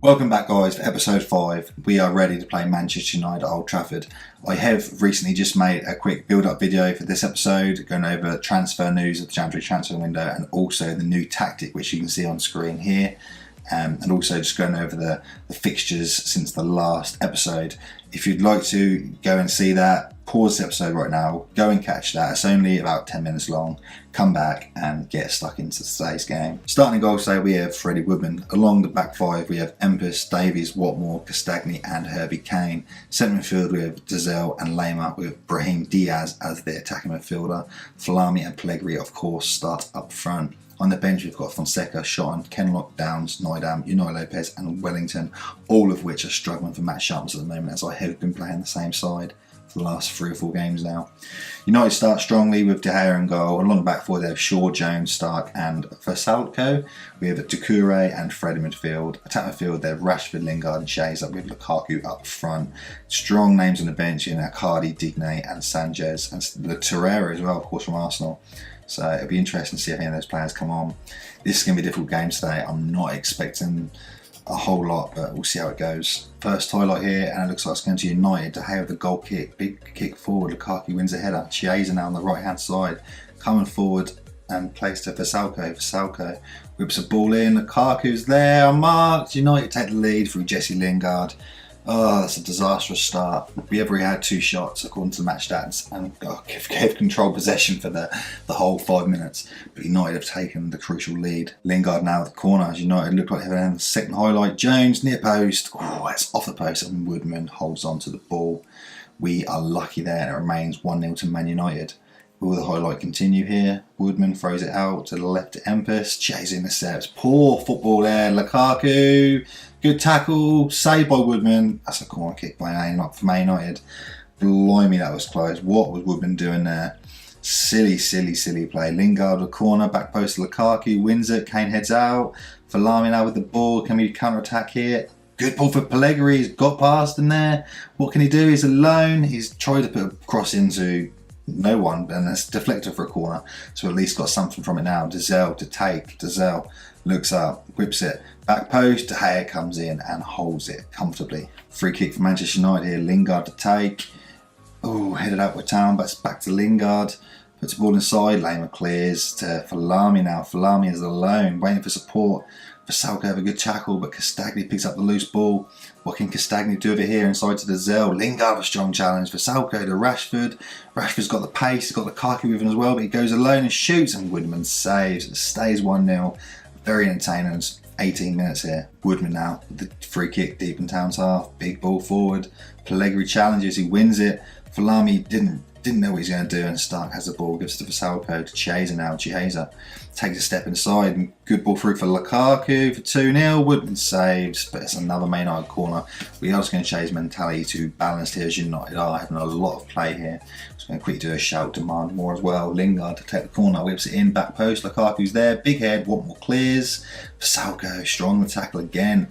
Welcome back guys to episode 5. We are ready to play Manchester United at Old Trafford. I have recently just made a quick build-up video for this episode, going over transfer news of the Champions League transfer window and also the new tactic which you can see on screen here. And also just going over the fixtures since the last episode. If you'd like to go and see that, pause the episode right now, go and catch that. It's only about 10 minutes long. Come back and get stuck into today's game. Starting in goal today, we have Freddie Woodman. Along the back five, we have Empus, Davies, Watmore, Castagni and Herbie Kane. Centre midfield, we have Dazelle and Lema with Brahim Diaz as the attacking midfielder. Falami and Pellegrini, of course, start up front. On the bench, we've got Fonseca, Shotton, Kenlock, Downs, Nydam, Unai Lopez and Wellington, all of which are struggling for match sharpness at the moment, as I have been playing the same side for the last 3 or 4 games now. United start strongly with De Gea in goal. Along the back four, they have Shaw, Jones, Stark and Versalco. We have Doucouré and Fred in midfield. Attack midfield, they have Rashford, Lingard and Shays up with Lukaku up front. Strong names on the bench in Icardi, Digne and Sanchez, and the Torreira as well, of course, from Arsenal. So it'll be interesting to see if any of those players come on. This is going to be a difficult game today. I'm not expecting a whole lot, but we'll see how it goes. First highlight here, and it looks like it's going to United. De Gea with the goal kick, big kick forward. Lukaku wins the header. Chiesa now on the right hand side, coming forward and placed to Versalco. Versalco whips a ball in. Lukaku's there, marked. United take the lead through Jesse Lingard. Oh, that's a disastrous start. We have already had 2 shots according to the match stats and have controlled possession for the whole 5 minutes. But United have taken the crucial lead. Lingard now at the corner as United look like they're having the second highlight. Jones near post. Oh, it's off the post and Woodman holds on to the ball. We are lucky there and it remains 1-0 to Man United. Will the highlight continue here? Woodman throws it out to the left to Empus. Chase intercepts. Poor football there. Lukaku. Good tackle. Saved by Woodman. That's a corner kick by Man United. Blimey, that was close. What was Woodman doing there? Silly play. Lingard with corner. Back post to Lukaku. Wins it. Kane heads out. Falami now with the ball. Can we counter-attack here? Good ball for Pellegrini. He's got past in there. What can he do? He's alone. He's tried to put a cross into no one, and it's deflected for a corner, so at least got something from it now. Dazelle to take. Dazelle looks up, whips it, back post. De Gea comes in and holds it comfortably. Free kick for Manchester United here. Lingard to take. Oh, headed out with Town, but it's back to Lingard. Puts the ball inside. Lema clears to Falami now. Falami is alone, waiting for support. Versalco have a good tackle, but Castagni picks up the loose ball. What can Castagni do over here inside to the Dazelle? Lingard a strong challenge. Versalco to Rashford. Rashford's got the pace, he's got the Lukaku with him as well, but he goes alone and shoots, and Woodman saves. It stays 1-0. Very entertaining. 18 minutes here. Woodman now with the free kick deep in Town's half. Big ball forward. Pellegrini challenges, he wins it. Falami didn't know what he's going to do, and Stark has the ball, gives it to Versalco to Chiesa now. Chiesa takes a step inside and good ball through for Lukaku for 2-0. Woodman saves, but it's another Man United corner. We are just going to change mentality to balanced here as United are having a lot of play here. Just going to quickly do a shout, demand more as well. Lingard to take the corner, whips it in, back post. Lukaku's there, big head, Watmore clears. Versalco strong the tackle again.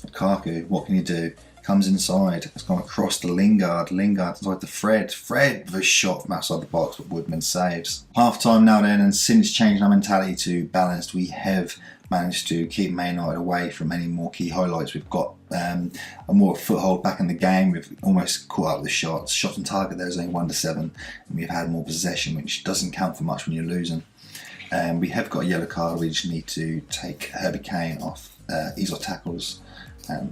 Lukaku, what can you do? Comes inside, it's gone across to Lingard. Lingard inside to Fred. Fred with a shot from outside the box, but Woodman saves. Half time now then, and since changing our mentality to balanced, we have managed to keep Man United away from any more key highlights. We've got a more foothold back in the game. We've almost caught up with the shots. Shots on target there is only 1-7, and we've had more possession, which doesn't count for much when you're losing. We have got a yellow card. We just need to take Herbie Kane off, ease off tackles.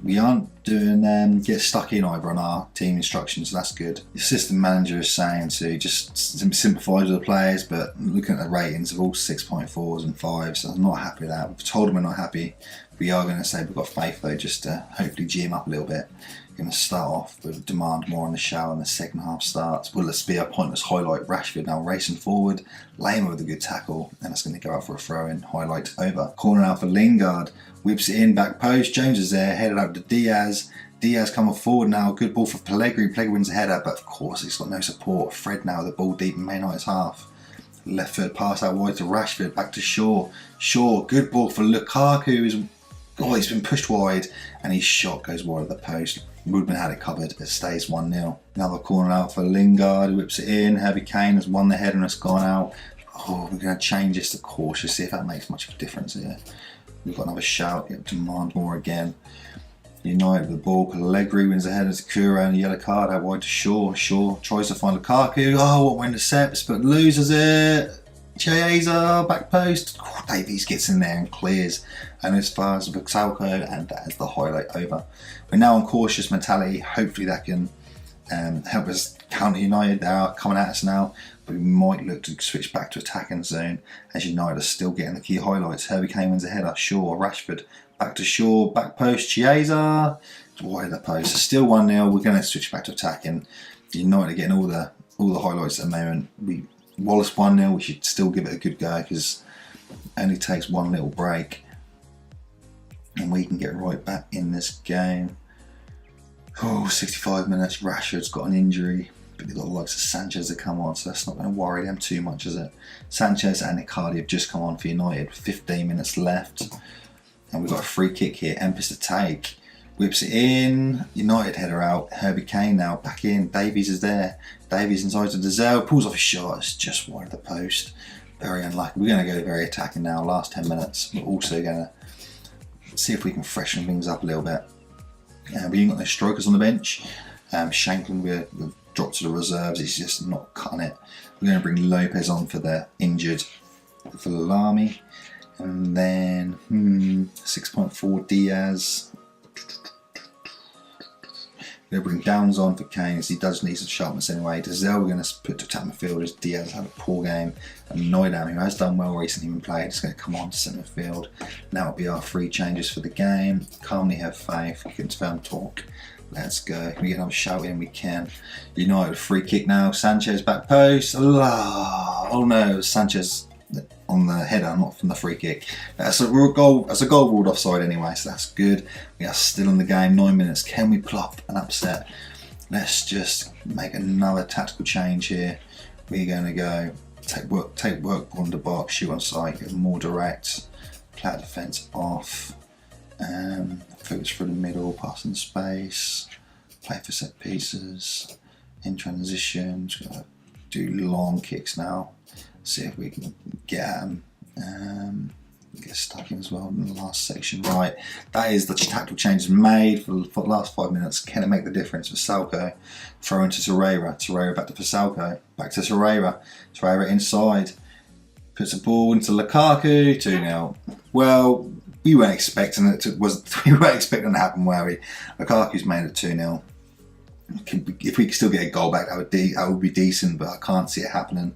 We aren't doing get stuck in either on our team instructions, so that's good. The assistant manager is saying to just simplify to the players, but looking at the ratings of all 6.4s and 5s, so I'm not happy with that. We've told them we're not happy. We are going to say we've got faith though, just to hopefully G him up a little bit. We're going to start off with demand more on the show and the second half starts. Will this be a pointless highlight? Rashford now racing forward. Lema with a good tackle, and it's going to go out for a throw-in. Highlight over. Corner out for Lingard. Whips it in, back post. Jones is there, headed out to Diaz. Diaz coming forward now. Good ball for Pellegrini. Pellegrini wins the header, but of course he's got no support. Fred now with the ball deep in Man United's half. Left foot pass out wide to Rashford. Back to Shaw. Shaw, good ball for Lukaku. He's been pushed wide, and his shot goes wide of the post. Woodman had it covered. It stays 1-0. Another corner out for Lingard. He whips it in. Herbie Kane has won the header and it's gone out. Oh, we're going to change this to cautious, see if that makes much of a difference here. We've got another shout. Demand more again. United with the ball. Allegri wins ahead of Takura and a yellow card out wide to Shaw. Shaw tries to find Lukaku. Oh, what intercepts, but loses it. Chiesa, back post. Oh, Davies gets in there and clears. And as far as Salco, and that is the highlight over. We're now on cautious mentality. Hopefully that can help us counter United. They are coming at us now, but we might look to switch back to attacking zone as United are still getting the key highlights. Harry Kane wins a header. Shaw, Rashford, back to Shaw, back post, Chiesa, wide of the post. So still 1-0. We're going to switch back to attacking. United are getting all the highlights at the moment. Wallace 1-0. We should still give it a good go because it only takes one little break, and we can get right back in this game. Oh, 65 minutes. Rashford's got an injury, but they've got the likes of Sanchez to come on, so that's not going to worry them too much, is it? Sanchez and Icardi have just come on for United. 15 minutes left, and we've got a free kick here. Empis to take. Whips it in. United header out. Harry Kane now back in. Davies is there. Davies inside to Dezelle. Pulls off a shot. It's just wide of the post. Very unlucky. We're going to go very attacking now. Last 10 minutes. We're also going to see if we can freshen things up a little bit. We ain't got no strikers on the bench. Shanklin we've dropped to the reserves. He's just not cutting it. We're going to bring Lopez on for the injured for Lamy. And then 6.4 Diaz. We're going to bring Downs on for Kane as he does need some sharpness anyway. Dezelle we're going to put to attack midfield as Diaz had a poor game. And Noidam, who has done well recently when played, is going to come on to centre midfield. Now will be our three changes for the game. Calmly have faith. We can confirm talk. Let's go. Can we get another shout in? We can. United free kick now. Sanchez back post. Oh no, Sanchez on the header, not from the free kick. That's a goal ruled offside anyway, so that's good. We are still in the game. 9 minutes. Can we plop an upset? Let's just make another tactical change here. We're going to go take work on the box, shoot on sight, get more direct, play our defence off, focus through the middle, pass in space, play for set pieces, in transitions. Gonna do long kicks now. See if we can get at them. Get stuck in as well in the last section. Right, that is the tactical changes made for the last 5 minutes. Can it make the difference for Salco? Throw into Torreira. Torreira back to Salco. Back to Torreira. Torreira inside. Puts the ball into Lukaku. 2-0. Well, we weren't expecting it to. We weren't expecting it to happen, were we? Lukaku's made it 2-0. If we could still get a goal back, that would be decent, but I can't see it happening.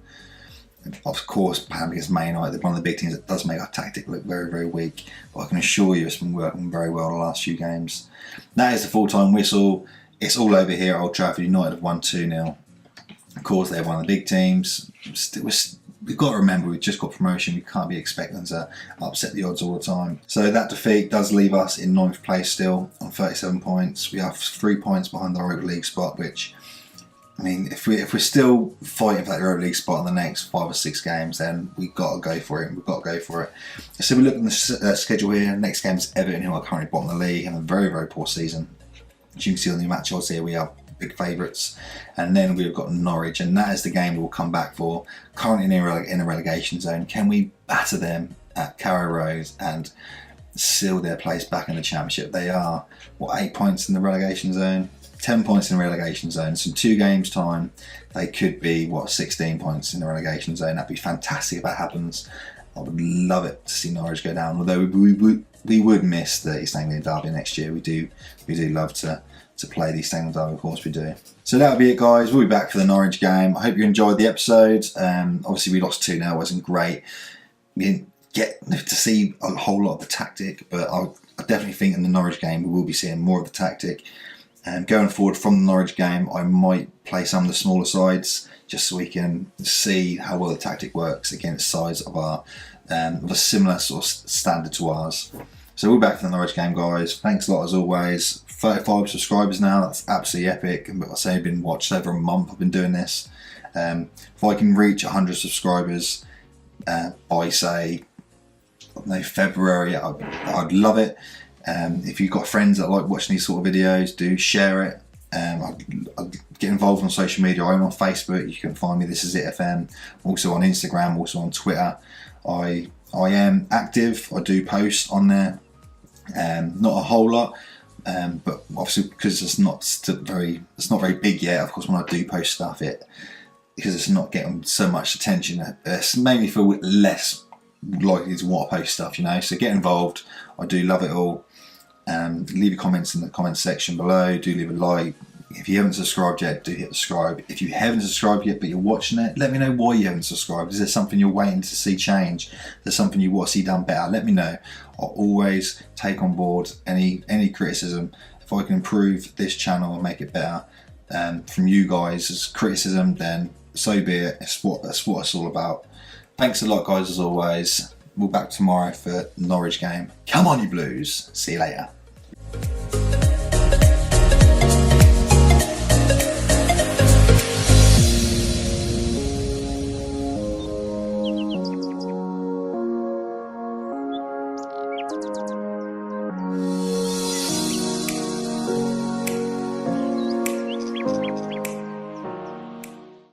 Of course, playing against Man Utd, one of the big teams that does make our tactic look very, very weak. But I can assure you it's been working very well the last few games. That is the full-time whistle. It's all over here at Old Trafford. United have won 2-0. Of course, they're one of the big teams. We've got to remember we've just got promotion. We can't be expecting to upset the odds all the time. So that defeat does leave us in 9th place still on 37 points. We are 3 points behind the Europa League spot, which, I mean, if we're still fighting for that Europa League spot in the next 5 or 6 games, then we've got to go for it. We've got to go for it. So we look at the schedule here. Next game is Everton, who are currently bottom of the league, having a very, very poor season. As you can see on the match odds here, we are big favourites. And then we've got Norwich, and that is the game we will come back for. Currently in a relegation zone. Can we batter them at Carrow Road and seal their place back in the Championship? They are, 8 points in the relegation zone? 10 points in the relegation zone. So in 2 games time, they could be 16 points in the relegation zone. That'd be fantastic if that happens. I would love it to see Norwich go down. Although we would miss the East Anglian Derby next year. We do love to play the East Anglian Derby. Of course we do. So that'll be it, guys. We'll be back for the Norwich game. I hope you enjoyed the episode. Obviously we lost 2-0. It wasn't great. We didn't get to see a whole lot of the tactic, but I definitely think in the Norwich game we will be seeing more of the tactic. And going forward from the Norwich game, I might play some of the smaller sides just so we can see how well the tactic works against sides of a similar sort of standard to ours. So we're back for the Norwich game, guys. Thanks a lot as always. 35 subscribers now. That's absolutely epic. But I say I've been watched over a month. I've been doing this. If I can reach 100 subscribers by say February, I'd love it. If you've got friends that like watching these sort of videos, do share it. I'd get involved on social media. I'm on Facebook. You can find me. This is It FM. Also on Instagram. Also on Twitter. I am active. I do post on there. Not a whole lot. But obviously because it's not very big yet. Of course, when I do post stuff, because it's not getting so much attention, it's made me feel less likely to want to post stuff, you know. So get involved. I do love it all. Leave your comments in the comments section below. Do leave a like. If you haven't subscribed yet, do hit subscribe. If you haven't subscribed yet but you're watching it, let me know why you haven't subscribed. Is there something you're waiting to see change? Is there something you want to see done better? Let me know. I'll always take on board any criticism. If I can improve this channel and make it better from you guys as criticism, then so be it. That's what it's all about. Thanks a lot, guys, as always. We'll be back tomorrow for the Norwich game. Come on, you Blues. See you later.